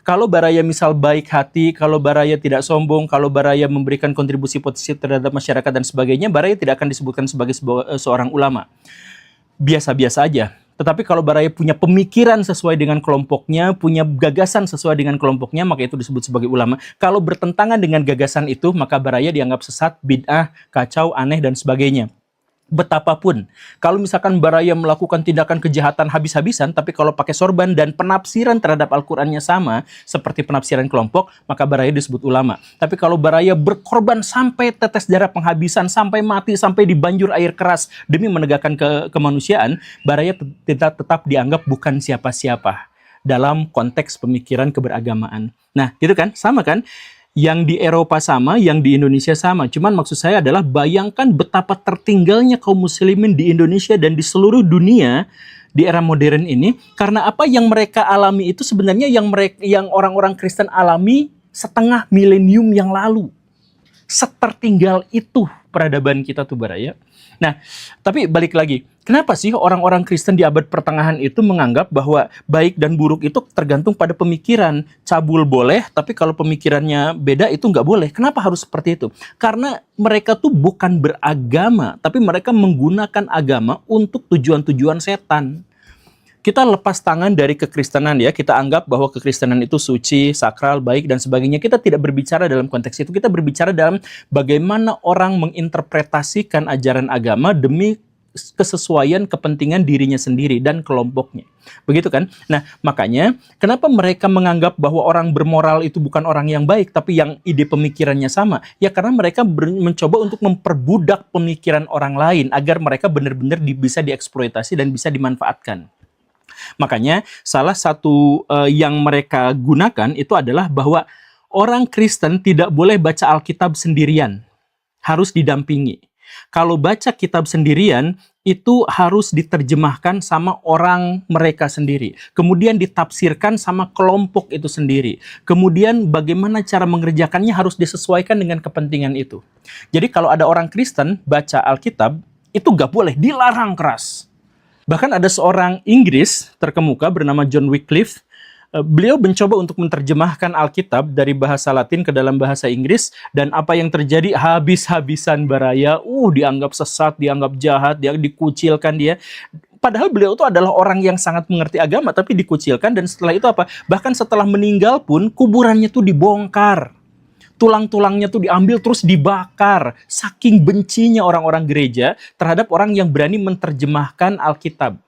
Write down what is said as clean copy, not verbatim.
Kalau Baraya misal baik hati, kalau Baraya tidak sombong, kalau Baraya memberikan kontribusi positif terhadap masyarakat dan sebagainya, Baraya tidak akan disebutkan sebagai seorang ulama. Biasa-biasa aja. Tetapi kalau Baraya punya pemikiran sesuai dengan kelompoknya, punya gagasan sesuai dengan kelompoknya, maka itu disebut sebagai ulama. Kalau bertentangan dengan gagasan itu, maka Baraya dianggap sesat, bid'ah, kacau, aneh, dan sebagainya. Betapapun, kalau misalkan Baraya melakukan tindakan kejahatan habis-habisan, tapi kalau pakai sorban dan penafsiran terhadap Al-Qur'annya sama, seperti penafsiran kelompok, maka Baraya disebut ulama. Tapi kalau Baraya berkorban sampai tetes darah penghabisan, sampai mati, sampai dibanjur air keras demi menegakkan kemanusiaan, Baraya tetap dianggap bukan siapa-siapa dalam konteks pemikiran keberagamaan. Nah, gitu kan? Sama kan? Yang di Eropa sama, yang di Indonesia sama. Cuman maksud saya adalah bayangkan betapa tertinggalnya kaum muslimin di Indonesia dan di seluruh dunia di era modern ini, karena apa yang mereka alami itu sebenarnya yang orang-orang Kristen alami setengah milenium yang lalu. Setertinggal itu peradaban kita tuh, Baraya. Nah, tapi balik lagi, kenapa sih orang-orang Kristen di abad pertengahan itu menganggap bahwa baik dan buruk itu tergantung pada pemikiran? Cabul boleh, tapi kalau pemikirannya beda itu nggak boleh. Kenapa harus seperti itu? Karena mereka tuh bukan beragama, tapi mereka menggunakan agama untuk tujuan-tujuan setan. Kita lepas tangan dari kekristenan ya, kita anggap bahwa kekristenan itu suci, sakral, baik, dan sebagainya. Kita tidak berbicara dalam konteks itu, kita berbicara dalam bagaimana orang menginterpretasikan ajaran agama demi kesesuaian kepentingan dirinya sendiri dan kelompoknya. Begitu kan? Nah, makanya kenapa mereka menganggap bahwa orang bermoral itu bukan orang yang baik, tapi yang ide pemikirannya sama? Ya karena mereka mencoba untuk memperbudak pemikiran orang lain agar mereka benar-benar bisa dieksploitasi dan bisa dimanfaatkan. Makanya salah satu yang mereka gunakan itu adalah bahwa orang Kristen tidak boleh baca Alkitab sendirian, harus didampingi. Kalau baca kitab sendirian, itu harus diterjemahkan sama orang mereka sendiri. Kemudian ditafsirkan sama kelompok itu sendiri. Kemudian bagaimana cara mengerjakannya harus disesuaikan dengan kepentingan itu. Jadi kalau ada orang Kristen baca Alkitab, itu nggak boleh, dilarang keras. Bahkan ada seorang Inggris terkemuka bernama John Wycliffe. Beliau mencoba untuk menerjemahkan Alkitab dari bahasa Latin ke dalam bahasa Inggris, dan apa yang terjadi habis-habisan Baraya, dianggap sesat, dianggap jahat, dia dikucilkan dia. Padahal beliau itu adalah orang yang sangat mengerti agama, tapi dikucilkan, dan setelah itu apa? Bahkan setelah meninggal pun kuburannya tuh dibongkar. Tulang-tulangnya tuh diambil terus dibakar. Saking bencinya orang-orang gereja terhadap orang yang berani menerjemahkan Alkitab.